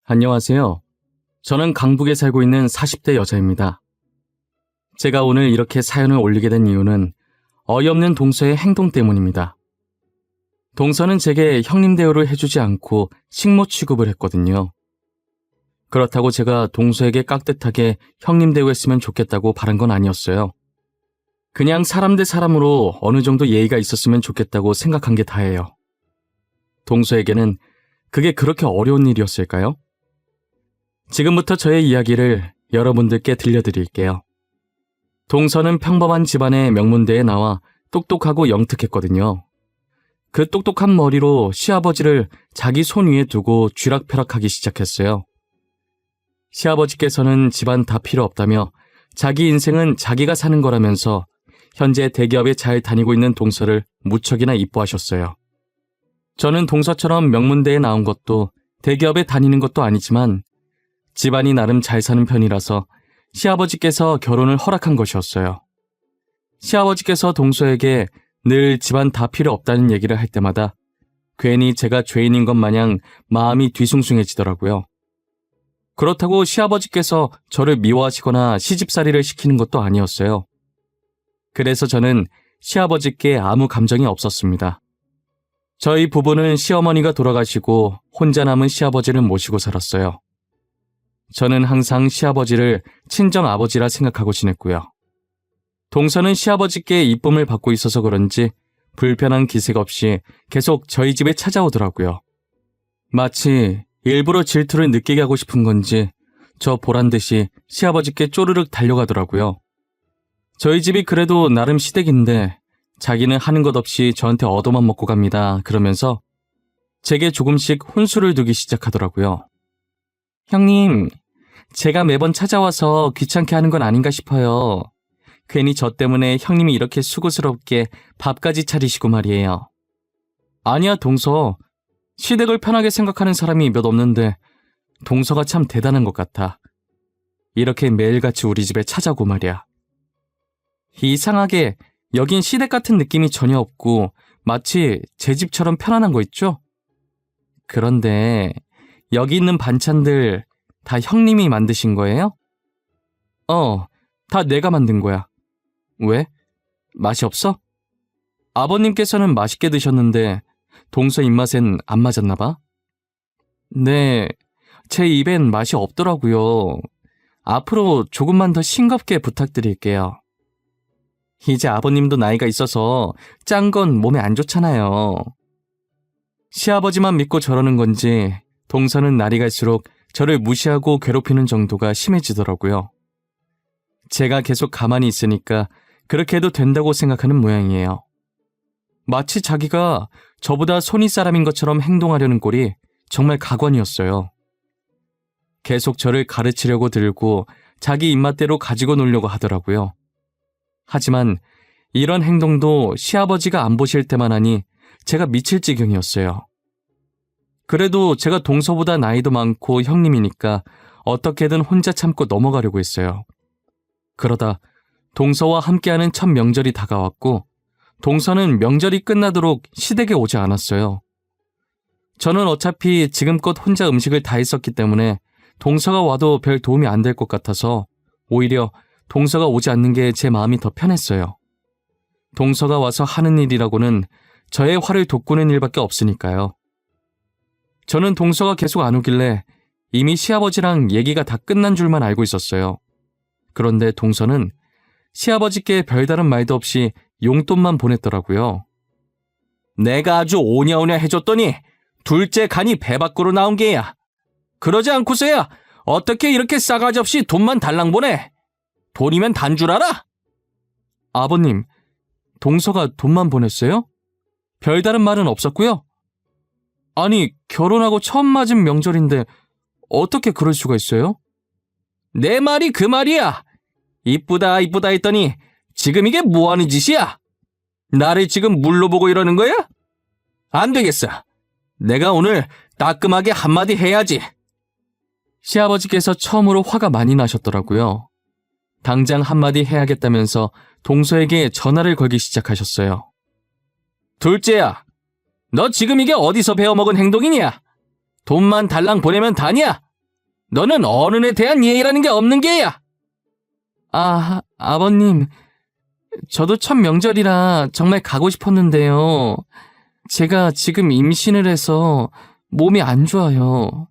안녕하세요. 저는 강북에 살고 있는 40대 여자입니다. 제가 오늘 이렇게 사연을 올리게 된 이유는 어이없는 동서의 행동 때문입니다. 동서는 제게 형님 대우를 해주지 않고 식모 취급을 했거든요. 그렇다고 제가 동서에게 깍듯하게 형님 대우했으면 좋겠다고 바란 건 아니었어요. 그냥 사람 대 사람으로 어느 정도 예의가 있었으면 좋겠다고 생각한 게 다예요. 동서에게는 그게 그렇게 어려운 일이었을까요? 지금부터 저의 이야기를 여러분들께 들려드릴게요. 동서는 평범한 집안의 명문대에 나와 똑똑하고 영특했거든요. 그 똑똑한 머리로 시아버지를 자기 손 위에 두고 쥐락펴락하기 시작했어요. 시아버지께서는 집안 다 필요 없다며 자기 인생은 자기가 사는 거라면서 현재 대기업에 잘 다니고 있는 동서를 무척이나 이뻐하셨어요. 저는 동서처럼 명문대에 나온 것도 대기업에 다니는 것도 아니지만 집안이 나름 잘 사는 편이라서 시아버지께서 결혼을 허락한 것이었어요. 시아버지께서 동서에게 늘 집안 다 필요 없다는 얘기를 할 때마다 괜히 제가 죄인인 것 마냥 마음이 뒤숭숭해지더라고요. 그렇다고 시아버지께서 저를 미워하시거나 시집살이를 시키는 것도 아니었어요. 그래서 저는 시아버지께 아무 감정이 없었습니다. 저희 부부는 시어머니가 돌아가시고 혼자 남은 시아버지를 모시고 살았어요. 저는 항상 시아버지를 친정아버지라 생각하고 지냈고요. 동서는 시아버지께 이쁨을 받고 있어서 그런지 불편한 기색 없이 계속 저희 집에 찾아오더라고요. 마치 일부러 질투를 느끼게 하고 싶은 건지 저 보란듯이 시아버지께 쪼르륵 달려가더라고요. 저희 집이 그래도 나름 시댁인데 자기는 하는 것 없이 저한테 얻어만 먹고 갑니다. 그러면서 제게 조금씩 혼수를 두기 시작하더라고요. 형님, 제가 매번 찾아와서 귀찮게 하는 건 아닌가 싶어요. 괜히 저 때문에 형님이 이렇게 수고스럽게 밥까지 차리시고 말이에요. 아니야, 동서. 시댁을 편하게 생각하는 사람이 몇 없는데 동서가 참 대단한 것 같아. 이렇게 매일같이 우리 집에 찾아오고 말이야. 이상하게 여긴 시댁 같은 느낌이 전혀 없고 마치 제 집처럼 편안한 거 있죠? 그런데 여기 있는 반찬들 다 형님이 만드신 거예요? 다 내가 만든 거야. 왜? 맛이 없어? 아버님께서는 맛있게 드셨는데 동서 입맛엔 안 맞았나 봐? 네, 제 입엔 맛이 없더라고요. 앞으로 조금만 더 싱겁게 부탁드릴게요. 이제 아버님도 나이가 있어서 짠 건 몸에 안 좋잖아요. 시아버지만 믿고 저러는 건지 동서는 날이 갈수록 저를 무시하고 괴롭히는 정도가 심해지더라고요. 제가 계속 가만히 있으니까 그렇게 해도 된다고 생각하는 모양이에요. 마치 자기가 저보다 손이 사람인 것처럼 행동하려는 꼴이 정말 가관이었어요. 계속 저를 가르치려고 들고 자기 입맛대로 가지고 놀려고 하더라고요. 하지만 이런 행동도 시아버지가 안 보실 때만 하니 제가 미칠 지경이었어요. 그래도 제가 동서보다 나이도 많고 형님이니까 어떻게든 혼자 참고 넘어가려고 했어요. 그러다 동서와 함께하는 첫 명절이 다가왔고 동서는 명절이 끝나도록 시댁에 오지 않았어요. 저는 어차피 지금껏 혼자 음식을 다 했었기 때문에 동서가 와도 별 도움이 안 될 것 같아서 오히려 동서가 오지 않는 게 제 마음이 더 편했어요. 동서가 와서 하는 일이라고는 저의 화를 돋구는 일밖에 없으니까요. 저는 동서가 계속 안 오길래 이미 시아버지랑 얘기가 다 끝난 줄만 알고 있었어요. 그런데 동서는 시아버지께 별다른 말도 없이 용돈만 보냈더라고요. 내가 아주 오냐오냐 해줬더니 둘째 간이 배 밖으로 나온 게야. 그러지 않고서야 어떻게 이렇게 싸가지 없이 돈만 달랑 보내? 돈이면 단 줄 알아? 아버님, 동서가 돈만 보냈어요? 별다른 말은 없었고요. 아니, 결혼하고 처음 맞은 명절인데 어떻게 그럴 수가 있어요? 내 말이 그 말이야. 이쁘다 이쁘다 했더니 지금 이게 뭐하는 짓이야? 나를 지금 물로 보고 이러는 거야? 안 되겠어. 내가 오늘 따끔하게 한마디 해야지. 시아버지께서 처음으로 화가 많이 나셨더라고요. 당장 한마디 해야겠다면서 동서에게 전화를 걸기 시작하셨어요. 둘째야, 너 지금 이게 어디서 배워먹은 행동이냐? 돈만 달랑 보내면 다냐? 너는 어른에 대한 예의라는 게 없는 게야. 아버님, 저도 첫 명절이라 정말 가고 싶었는데요. 제가 지금 임신을 해서 몸이 안 좋아요.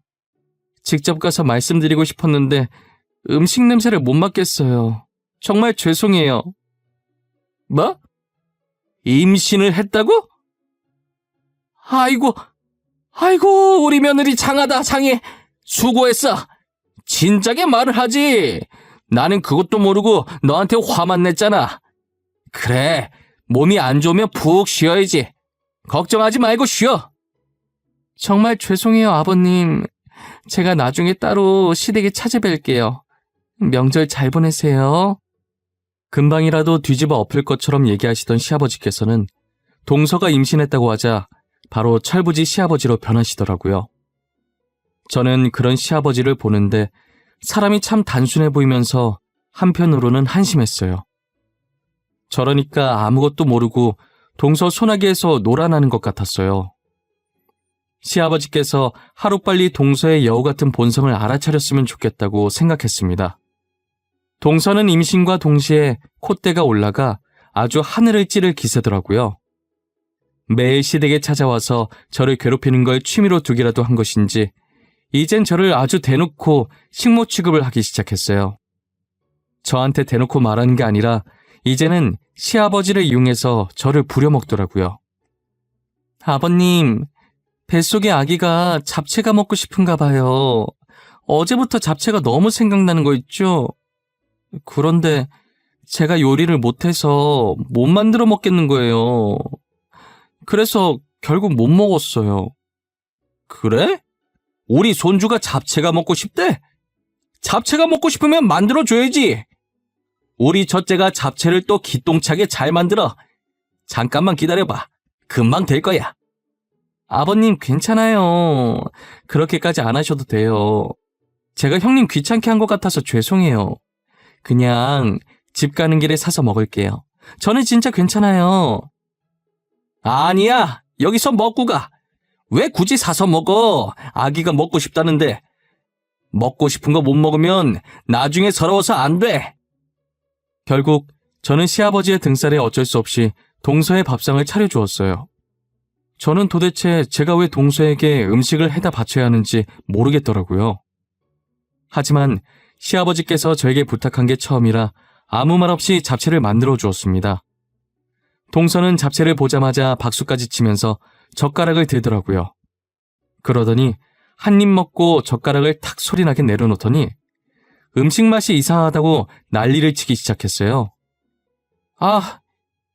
직접 가서 말씀드리고 싶었는데 음식 냄새를 못 맡겠어요. 정말 죄송해요. 뭐? 임신을 했다고? 아이고, 우리 며느리 장하다, 장해. 수고했어. 진작에 말을 하지. 나는 그것도 모르고 너한테 화만 냈잖아. 그래, 몸이 안 좋으면 푹 쉬어야지. 걱정하지 말고 쉬어. 정말 죄송해요, 아버님. 제가 나중에 따로 시댁에 찾아뵐게요. 명절 잘 보내세요. 금방이라도 뒤집어 엎을 것처럼 얘기하시던 시아버지께서는 동서가 임신했다고 하자 바로 철부지 시아버지로 변하시더라고요. 저는 그런 시아버지를 보는데 사람이 참 단순해 보이면서 한편으로는 한심했어요. 저러니까 아무것도 모르고 동서 소나기에서 놀아나는 것 같았어요. 시아버지께서 하루빨리 동서의 여우 같은 본성을 알아차렸으면 좋겠다고 생각했습니다. 동서는 임신과 동시에 콧대가 올라가 아주 하늘을 찌를 기세더라고요. 매일 시댁에 찾아와서 저를 괴롭히는 걸 취미로 두기라도 한 것인지 이젠 저를 아주 대놓고 식모 취급을 하기 시작했어요. 저한테 대놓고 말하는 게 아니라 이제는 시아버지를 이용해서 저를 부려먹더라고요. 아버님, 뱃속의 아기가 잡채가 먹고 싶은가 봐요. 어제부터 잡채가 너무 생각나는 거 있죠? 그런데 제가 요리를 못해서 못 만들어 먹겠는 거예요. 그래서 결국 못 먹었어요. 그래? 우리 손주가 잡채가 먹고 싶대? 잡채가 먹고 싶으면 만들어줘야지. 우리 첫째가 잡채를 또 기똥차게 잘 만들어. 잠깐만 기다려봐. 금방 될 거야. 아버님 괜찮아요. 그렇게까지 안 하셔도 돼요. 제가 형님 귀찮게 한 것 같아서 죄송해요. 그냥 집 가는 길에 사서 먹을게요. 저는 진짜 괜찮아요. 아니야. 여기서 먹고 가. 왜 굳이 사서 먹어? 아기가 먹고 싶다는데. 먹고 싶은 거 못 먹으면 나중에 서러워서 안 돼. 결국 저는 시아버지의 등살에 어쩔 수 없이 동서의 밥상을 차려주었어요. 저는 도대체 제가 왜 동서에게 음식을 해다 바쳐야 하는지 모르겠더라고요. 하지만 시아버지께서 저에게 부탁한 게 처음이라 아무 말 없이 잡채를 만들어 주었습니다. 동서는 잡채를 보자마자 박수까지 치면서 젓가락을 들더라고요. 그러더니 한 입 먹고 젓가락을 탁 소리나게 내려놓더니 음식 맛이 이상하다고 난리를 치기 시작했어요. 아,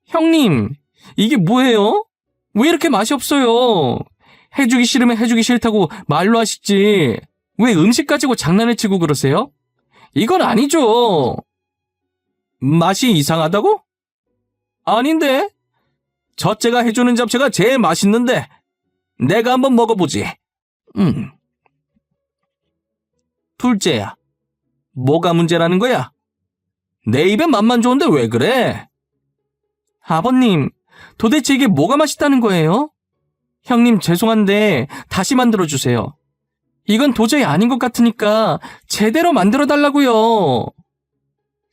형님, 이게 뭐예요? 왜 이렇게 맛이 없어요? 해주기 싫으면 해주기 싫다고 말로 하시지. 왜 음식 가지고 장난을 치고 그러세요? 이건 아니죠. 맛이 이상하다고? 아닌데. 첫째가 해주는 잡채가 제일 맛있는데 내가 한번 먹어보지. 둘째야, 뭐가 문제라는 거야? 내 입에 맛만 좋은데 왜 그래? 아버님, 도대체 이게 뭐가 맛있다는 거예요? 형님 죄송한데 다시 만들어주세요. 이건 도저히 아닌 것 같으니까 제대로 만들어달라고요.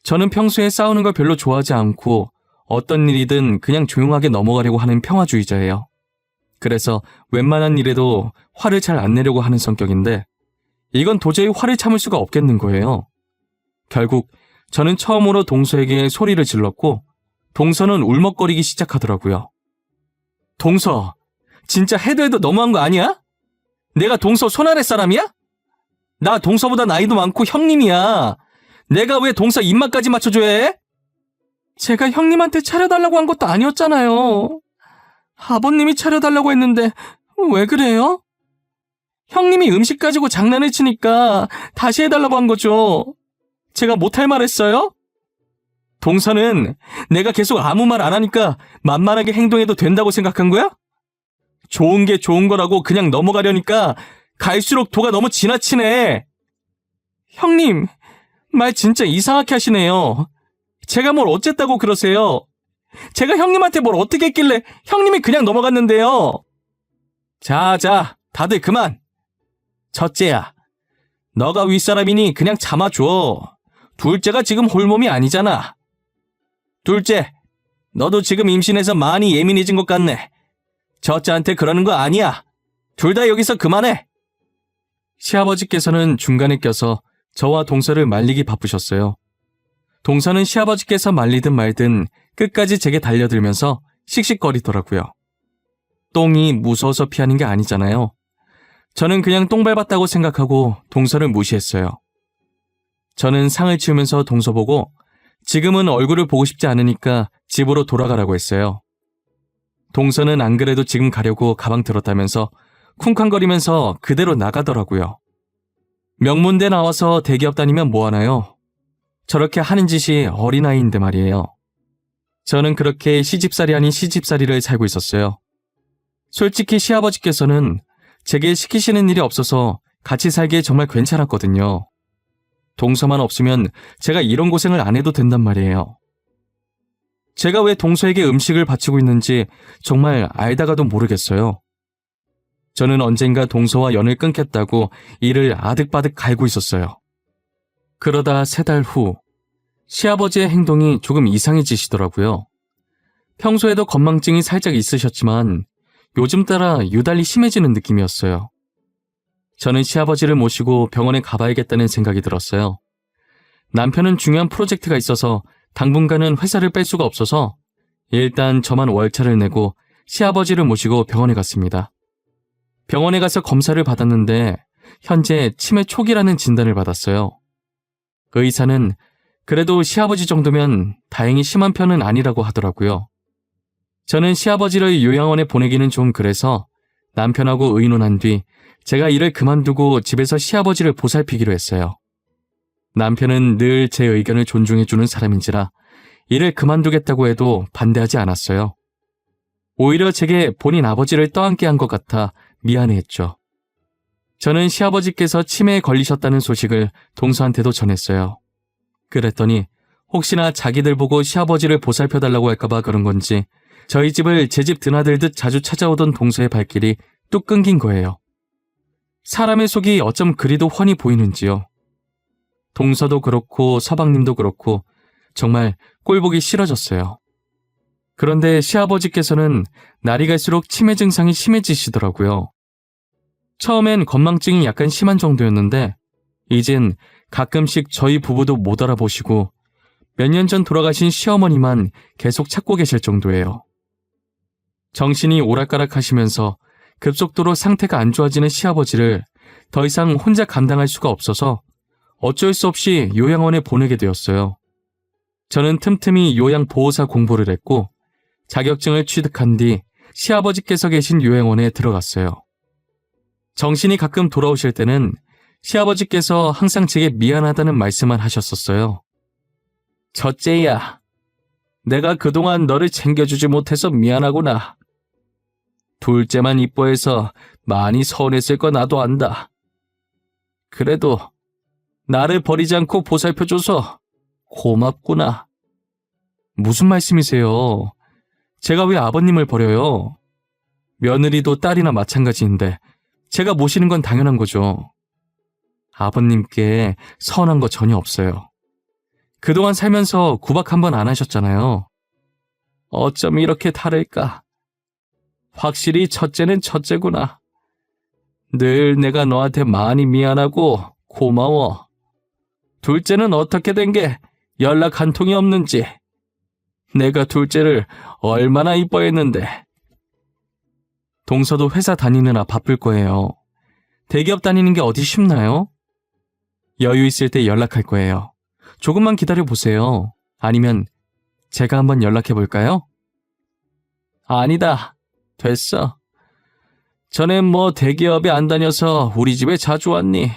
저는 평소에 싸우는 걸 별로 좋아하지 않고 어떤 일이든 그냥 조용하게 넘어가려고 하는 평화주의자예요. 그래서 웬만한 일에도 화를 잘 안 내려고 하는 성격인데 이건 도저히 화를 참을 수가 없겠는 거예요. 결국 저는 처음으로 동서에게 소리를 질렀고 동서는 울먹거리기 시작하더라고요. 동서, 진짜 해도 해도 너무한 거 아니야? 내가 동서 손아래 사람이야? 나 동서보다 나이도 많고 형님이야. 내가 왜 동서 입맛까지 맞춰줘야 해? 제가 형님한테 차려달라고 한 것도 아니었잖아요. 아버님이 차려달라고 했는데 왜 그래요? 형님이 음식 가지고 장난을 치니까 다시 해달라고 한 거죠. 제가 못할 말 했어요? 동서는 내가 계속 아무 말 안 하니까 만만하게 행동해도 된다고 생각한 거야? 좋은 게 좋은 거라고 그냥 넘어가려니까 갈수록 도가 너무 지나치네. 형님, 말 진짜 이상하게 하시네요. 제가 뭘 어쨌다고 그러세요? 제가 형님한테 뭘 어떻게 했길래 형님이 그냥 넘어갔는데요. 자, 다들 그만. 첫째야, 너가 윗사람이니 그냥 참아줘. 둘째가 지금 홀몸이 아니잖아. 둘째, 너도 지금 임신해서 많이 예민해진 것 같네. 첫째한테 그러는 거 아니야. 둘 다 여기서 그만해. 시아버지께서는 중간에 껴서 저와 동서를 말리기 바쁘셨어요. 동서는 시아버지께서 말리든 말든 끝까지 제게 달려들면서 씩씩거리더라고요. 똥이 무서워서 피하는 게 아니잖아요. 저는 그냥 똥 밟았다고 생각하고 동서를 무시했어요. 저는 상을 치우면서 동서 보고 지금은 얼굴을 보고 싶지 않으니까 집으로 돌아가라고 했어요. 동서는 안 그래도 지금 가려고 가방 들었다면서 쿵쾅거리면서 그대로 나가더라고요. 명문대 나와서 대기업 다니면 뭐하나요? 저렇게 하는 짓이 어린아이인데 말이에요. 저는 그렇게 시집살이 아닌 시집살이를 살고 있었어요. 솔직히 시아버지께서는 제게 시키시는 일이 없어서 같이 살기에 정말 괜찮았거든요. 동서만 없으면 제가 이런 고생을 안 해도 된단 말이에요. 제가 왜 동서에게 음식을 바치고 있는지 정말 알다가도 모르겠어요. 저는 언젠가 동서와 연을 끊겠다고 이를 아득바득 갈고 있었어요. 그러다 3달 후 시아버지의 행동이 조금 이상해지시더라고요. 평소에도 건망증이 살짝 있으셨지만 요즘 따라 유달리 심해지는 느낌이었어요. 저는 시아버지를 모시고 병원에 가봐야겠다는 생각이 들었어요. 남편은 중요한 프로젝트가 있어서 당분간은 회사를 뺄 수가 없어서 일단 저만 월차를 내고 시아버지를 모시고 병원에 갔습니다. 병원에 가서 검사를 받았는데 현재 치매 초기라는 진단을 받았어요. 의사는 그래도 시아버지 정도면 다행히 심한 편은 아니라고 하더라고요. 저는 시아버지를 요양원에 보내기는 좀 그래서 남편하고 의논한 뒤 제가 일을 그만두고 집에서 시아버지를 보살피기로 했어요. 남편은 늘 제 의견을 존중해주는 사람인지라 일을 그만두겠다고 해도 반대하지 않았어요. 오히려 제게 본인 아버지를 떠안게 한 것 같아 미안해했죠. 저는 시아버지께서 치매에 걸리셨다는 소식을 동서한테도 전했어요. 그랬더니 혹시나 자기들 보고 시아버지를 보살펴달라고 할까봐 그런 건지 저희 집을 제 집 드나들듯 자주 찾아오던 동서의 발길이 뚝 끊긴 거예요. 사람의 속이 어쩜 그리도 훤히 보이는지요. 동서도 그렇고 서방님도 그렇고 정말 꼴보기 싫어졌어요. 그런데 시아버지께서는 날이 갈수록 치매 증상이 심해지시더라고요. 처음엔 건망증이 약간 심한 정도였는데 이젠 가끔씩 저희 부부도 못 알아보시고 몇 년 전 돌아가신 시어머니만 계속 찾고 계실 정도예요. 정신이 오락가락하시면서 급속도로 상태가 안 좋아지는 시아버지를 더 이상 혼자 감당할 수가 없어서 어쩔 수 없이 요양원에 보내게 되었어요. 저는 틈틈이 요양보호사 공부를 했고 자격증을 취득한 뒤 시아버지께서 계신 요양원에 들어갔어요. 정신이 가끔 돌아오실 때는 시아버지께서 항상 제게 미안하다는 말씀만 하셨었어요. 첫째야, 내가 그동안 너를 챙겨주지 못해서 미안하구나. 둘째만 이뻐해서 많이 서운했을 거 나도 안다. 그래도 나를 버리지 않고 보살펴줘서 고맙구나. 무슨 말씀이세요? 제가 왜 아버님을 버려요? 며느리도 딸이나 마찬가지인데 제가 모시는 건 당연한 거죠. 아버님께 서운한 거 전혀 없어요. 그동안 살면서 구박 한 번 안 하셨잖아요. 어쩜 이렇게 다를까? 확실히 첫째는 첫째구나. 늘 내가 너한테 많이 미안하고 고마워. 둘째는 어떻게 된 게 연락 한 통이 없는지. 내가 둘째를 얼마나 이뻐했는데. 동서도 회사 다니느라 바쁠 거예요. 대기업 다니는 게 어디 쉽나요? 여유 있을 때 연락할 거예요. 조금만 기다려보세요. 아니면 제가 한번 연락해 볼까요? 아니다. 됐어. 전엔 뭐 대기업에 안 다녀서 우리 집에 자주 왔니?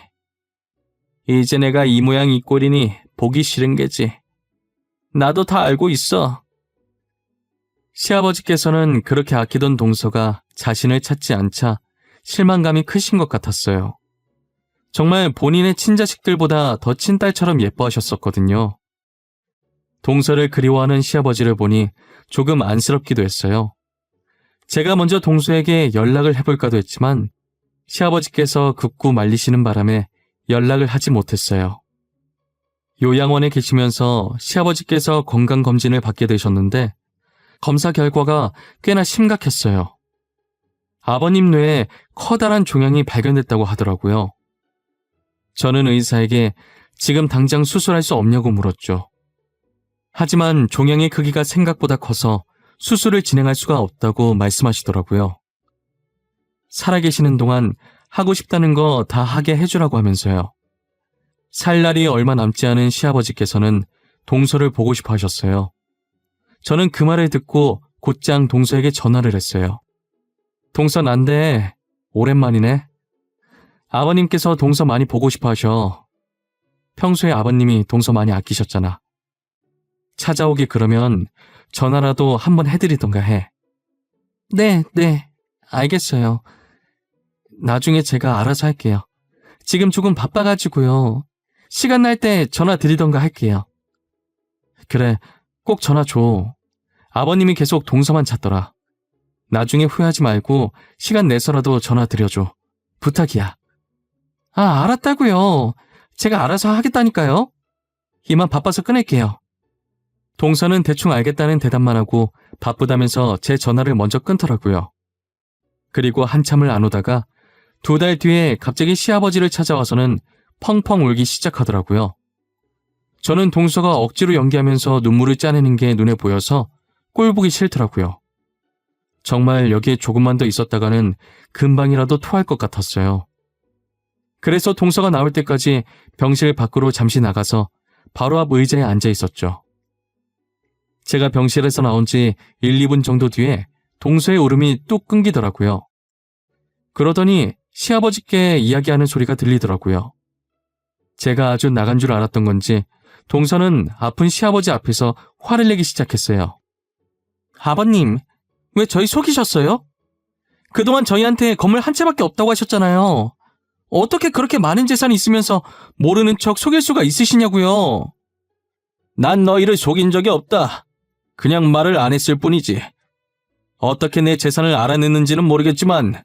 이제 내가 이 모양 이 꼴이니 보기 싫은 게지. 나도 다 알고 있어. 시아버지께서는 그렇게 아끼던 동서가 자신을 찾지 않자 실망감이 크신 것 같았어요. 정말 본인의 친자식들보다 더 친딸처럼 예뻐하셨었거든요. 동서를 그리워하는 시아버지를 보니 조금 안쓰럽기도 했어요. 제가 먼저 동서에게 연락을 해볼까도 했지만 시아버지께서 극구 말리시는 바람에 연락을 하지 못했어요. 요양원에 계시면서 시아버지께서 건강검진을 받게 되셨는데 검사 결과가 꽤나 심각했어요. 아버님 뇌에 커다란 종양이 발견됐다고 하더라고요. 저는 의사에게 지금 당장 수술할 수 없냐고 물었죠. 하지만 종양의 크기가 생각보다 커서 수술을 진행할 수가 없다고 말씀하시더라고요. 살아계시는 동안 하고 싶다는 거 다 하게 해주라고 하면서요. 살 날이 얼마 남지 않은 시아버지께서는 동서를 보고 싶어 하셨어요. 저는 그 말을 듣고 곧장 동서에게 전화를 했어요. 동서 난데 오랜만이네. 아버님께서 동서 많이 보고 싶어 하셔. 평소에 아버님이 동서 많이 아끼셨잖아. 찾아오기 그러면 전화라도 한번 해드리던가 해. 네, 알겠어요. 나중에 제가 알아서 할게요. 지금 조금 바빠가지고요. 시간 날 때 전화 드리던가 할게요. 그래, 꼭 전화 줘. 아버님이 계속 동서만 찾더라. 나중에 후회하지 말고 시간 내서라도 전화 드려줘. 부탁이야. 아, 알았다고요. 제가 알아서 하겠다니까요. 이만 바빠서 끊을게요. 동서는 대충 알겠다는 대답만 하고 바쁘다면서 제 전화를 먼저 끊더라고요. 그리고 한참을 안 오다가 2달 뒤에 갑자기 시아버지를 찾아와서는 펑펑 울기 시작하더라고요. 저는 동서가 억지로 연기하면서 눈물을 짜내는 게 눈에 보여서 꼴보기 싫더라고요. 정말 여기에 조금만 더 있었다가는 금방이라도 토할 것 같았어요. 그래서 동서가 나올 때까지 병실 밖으로 잠시 나가서 바로 앞 의자에 앉아 있었죠. 제가 병실에서 나온 지 1, 2분 정도 뒤에 동서의 울음이 뚝 끊기더라고요. 그러더니 시아버지께 이야기하는 소리가 들리더라고요. 제가 아주 나간 줄 알았던 건지 동서는 아픈 시아버지 앞에서 화를 내기 시작했어요. 아버님, 왜 저희 속이셨어요? 그동안 저희한테 건물 한 채밖에 없다고 하셨잖아요. 어떻게 그렇게 많은 재산이 있으면서 모르는 척 속일 수가 있으시냐고요. 난 너희를 속인 적이 없다. 그냥 말을 안 했을 뿐이지. 어떻게 내 재산을 알아냈는지는 모르겠지만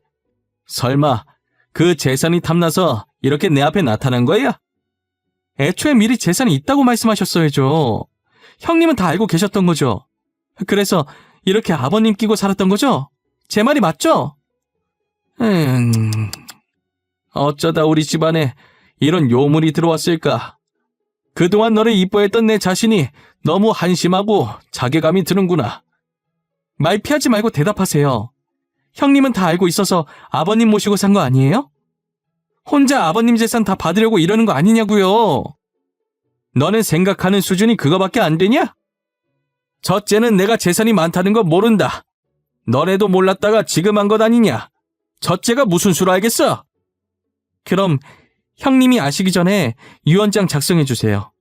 설마 그 재산이 탐나서 이렇게 내 앞에 나타난 거야? 애초에 미리 재산이 있다고 말씀하셨어야죠. 형님은 다 알고 계셨던 거죠. 그래서 이렇게 아버님 끼고 살았던 거죠? 제 말이 맞죠? 어쩌다 우리 집안에 이런 요물이 들어왔을까? 그동안 너를 이뻐했던 내 자신이 너무 한심하고 자괴감이 드는구나. 말 피하지 말고 대답하세요. 형님은 다 알고 있어서 아버님 모시고 산 거 아니에요? 혼자 아버님 재산 다 받으려고 이러는 거 아니냐고요. 너는 생각하는 수준이 그거밖에 안 되냐? 첫째는 내가 재산이 많다는 거 모른다. 너네도 몰랐다가 지금 한 것 아니냐? 첫째가 무슨 수로 알겠어? 그럼 형님이 아시기 전에 유언장 작성해 주세요.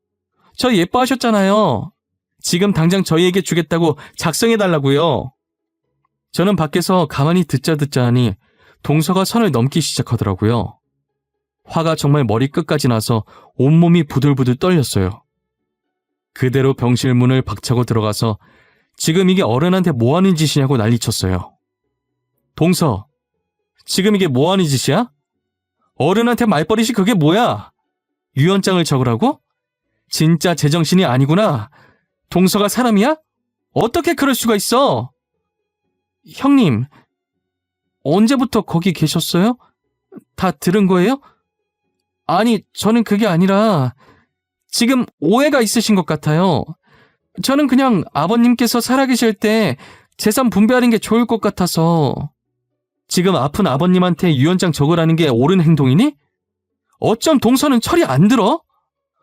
저 예뻐하셨잖아요. 지금 당장 저희에게 주겠다고 작성해 달라고요. 저는 밖에서 가만히 듣자 하니 동서가 선을 넘기 시작하더라고요. 화가 정말 머리끝까지 나서 온몸이 부들부들 떨렸어요. 그대로 병실 문을 박차고 들어가서 지금 이게 어른한테 뭐하는 짓이냐고 난리쳤어요. 동서, 지금 이게 뭐하는 짓이야? 어른한테 말버릇이 그게 뭐야? 유언장을 적으라고? 진짜 제정신이 아니구나. 동서가 사람이야? 어떻게 그럴 수가 있어? 형님, 언제부터 거기 계셨어요? 다 들은 거예요? 아니, 저는 그게 아니라 지금 오해가 있으신 것 같아요. 저는 그냥 아버님께서 살아계실 때 재산 분배하는 게 좋을 것 같아서. 지금 아픈 아버님한테 유언장 적으라는 게 옳은 행동이니? 어쩜 동서는 철이 안 들어?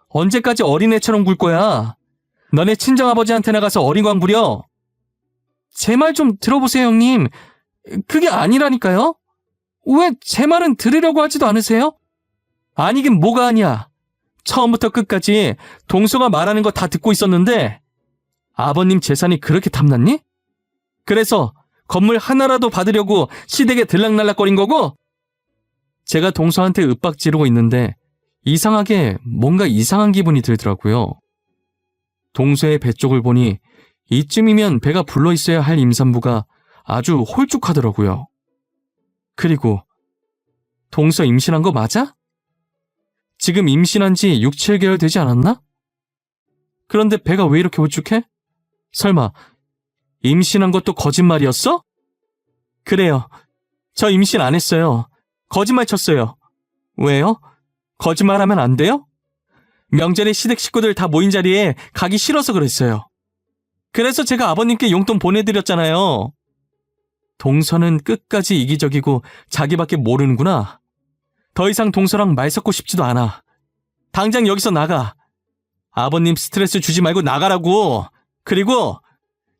언제까지 어린애처럼 굴 거야? 너네 친정아버지한테 나가서 어린광 부려? 제 말 좀 들어보세요, 형님. 그게 아니라니까요? 왜 제 말은 들으려고 하지도 않으세요? 아니긴 뭐가 아니야. 처음부터 끝까지 동서가 말하는 거 다 듣고 있었는데 아버님 재산이 그렇게 탐났니? 그래서 건물 하나라도 받으려고 시댁에 들락날락거린 거고? 제가 동서한테 윽박 지르고 있는데 이상하게 뭔가 이상한 기분이 들더라고요. 동서의 배 쪽을 보니 이쯤이면 배가 불러있어야 할 임산부가 아주 홀쭉하더라고요. 그리고 동서 임신한 거 맞아? 지금 임신한 지 6, 7개월 되지 않았나? 그런데 배가 왜 이렇게 울쭉해? 설마 임신한 것도 거짓말이었어? 그래요. 저 임신 안 했어요. 거짓말 쳤어요. 왜요? 거짓말하면 안 돼요? 명절에 시댁 식구들 다 모인 자리에 가기 싫어서 그랬어요. 그래서 제가 아버님께 용돈 보내드렸잖아요. 동서는 끝까지 이기적이고 자기밖에 모르는구나. 더 이상 동서랑 말 섞고 싶지도 않아. 당장 여기서 나가. 아버님 스트레스 주지 말고 나가라고. 그리고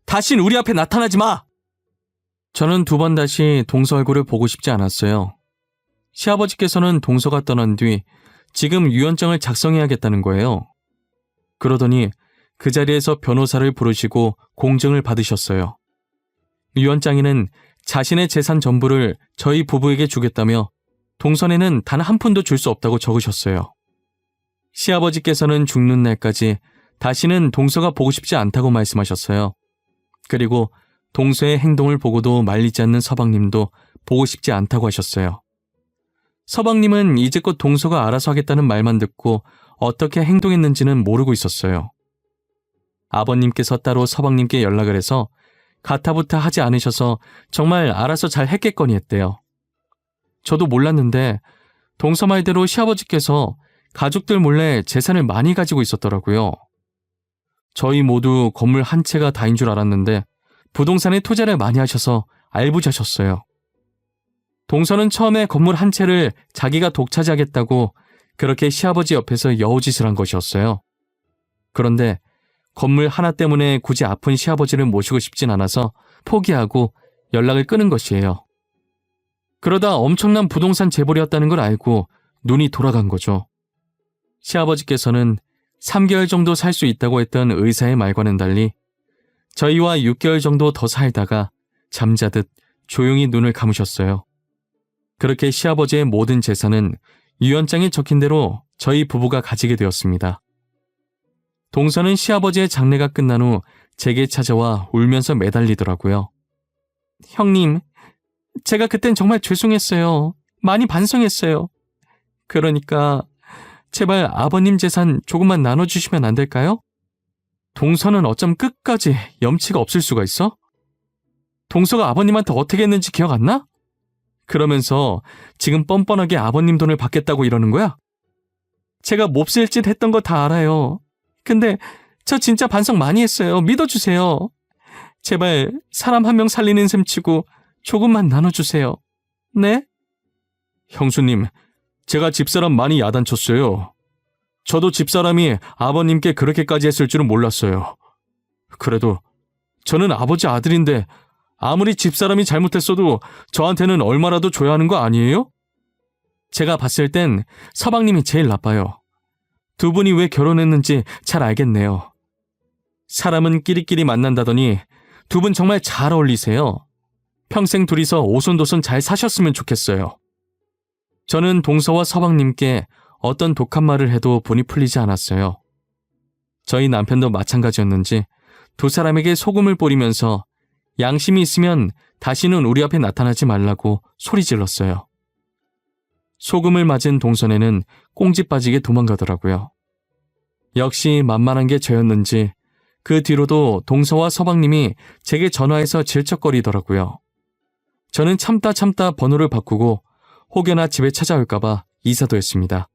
다신 우리 앞에 나타나지 마. 저는 2번 다시 동서 얼굴을 보고 싶지 않았어요. 시아버지께서는 동서가 떠난 뒤 지금 유언장을 작성해야겠다는 거예요. 그러더니 그 자리에서 변호사를 부르시고 공증을 받으셨어요. 유언장에는 자신의 재산 전부를 저희 부부에게 주겠다며 동선에는 단 한 푼도 줄 수 없다고 적으셨어요. 시아버지께서는 죽는 날까지 다시는 동서가 보고 싶지 않다고 말씀하셨어요. 그리고 동서의 행동을 보고도 말리지 않는 서방님도 보고 싶지 않다고 하셨어요. 서방님은 이제껏 동서가 알아서 하겠다는 말만 듣고 어떻게 행동했는지는 모르고 있었어요. 아버님께서 따로 서방님께 연락을 해서 가타부타 하지 않으셔서 정말 알아서 잘 했겠거니 했대요. 저도 몰랐는데 동서 말대로 시아버지께서 가족들 몰래 재산을 많이 가지고 있었더라고요. 저희 모두 건물 한 채가 다인 줄 알았는데 부동산에 투자를 많이 하셔서 알부자셨어요. 동서는 처음에 건물 한 채를 자기가 독차지하겠다고 그렇게 시아버지 옆에서 여우짓을 한 것이었어요. 그런데 건물 하나 때문에 굳이 아픈 시아버지를 모시고 싶진 않아서 포기하고 연락을 끊은 것이에요. 그러다 엄청난 부동산 재벌이었다는 걸 알고 눈이 돌아간 거죠. 시아버지께서는 3개월 정도 살 수 있다고 했던 의사의 말과는 달리 저희와 6개월 정도 더 살다가 잠자듯 조용히 눈을 감으셨어요. 그렇게 시아버지의 모든 재산은 유언장에 적힌 대로 저희 부부가 가지게 되었습니다. 동서는 시아버지의 장례가 끝난 후 제게 찾아와 울면서 매달리더라고요. 형님, 제가 그땐 정말 죄송했어요. 많이 반성했어요. 그러니까 제발 아버님 재산 조금만 나눠주시면 안 될까요? 동서는 어쩜 끝까지 염치가 없을 수가 있어? 동서가 아버님한테 어떻게 했는지 기억 안 나? 그러면서 지금 뻔뻔하게 아버님 돈을 받겠다고 이러는 거야? 제가 몹쓸 짓 했던 거 다 알아요. 근데 저 진짜 반성 많이 했어요. 믿어주세요. 제발 사람 한 명 살리는 셈 치고 조금만 나눠주세요. 네? 형수님, 제가 집사람 많이 야단쳤어요. 저도 집사람이 아버님께 그렇게까지 했을 줄은 몰랐어요. 그래도 저는 아버지 아들인데 아무리 집사람이 잘못했어도 저한테는 얼마라도 줘야 하는 거 아니에요? 제가 봤을 땐 서방님이 제일 나빠요. 두 분이 왜 결혼했는지 잘 알겠네요. 사람은 끼리끼리 만난다더니 두 분 정말 잘 어울리세요. 평생 둘이서 오손도손 잘 사셨으면 좋겠어요. 저는 동서와 서방님께 어떤 독한 말을 해도 본이 풀리지 않았어요. 저희 남편도 마찬가지였는지 두 사람에게 소금을 뿌리면서 양심이 있으면 다시는 우리 앞에 나타나지 말라고 소리 질렀어요. 소금을 맞은 동선에는 꽁지 빠지게 도망가더라고요. 역시 만만한 게 저였는지 그 뒤로도 동서와 서방님이 제게 전화해서 질척거리더라고요. 저는 참다 번호를 바꾸고 혹여나 집에 찾아올까봐 이사도 했습니다.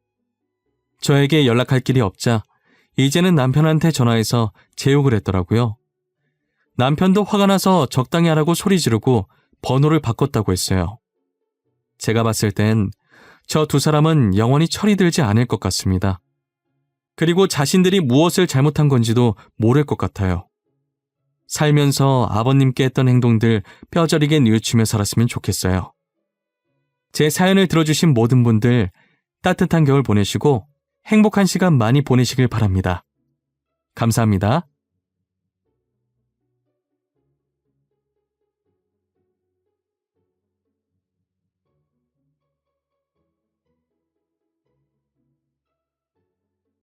저에게 연락할 길이 없자 이제는 남편한테 전화해서 제욕을 했더라고요. 남편도 화가 나서 적당히 하라고 소리 지르고 번호를 바꿨다고 했어요. 제가 봤을 땐 저 두 사람은 영원히 철이 들지 않을 것 같습니다. 그리고 자신들이 무엇을 잘못한 건지도 모를 것 같아요. 살면서 아버님께 했던 행동들 뼈저리게 뉘우치며 살았으면 좋겠어요. 제 사연을 들어주신 모든 분들 따뜻한 겨울 보내시고 행복한 시간 많이 보내시길 바랍니다. 감사합니다.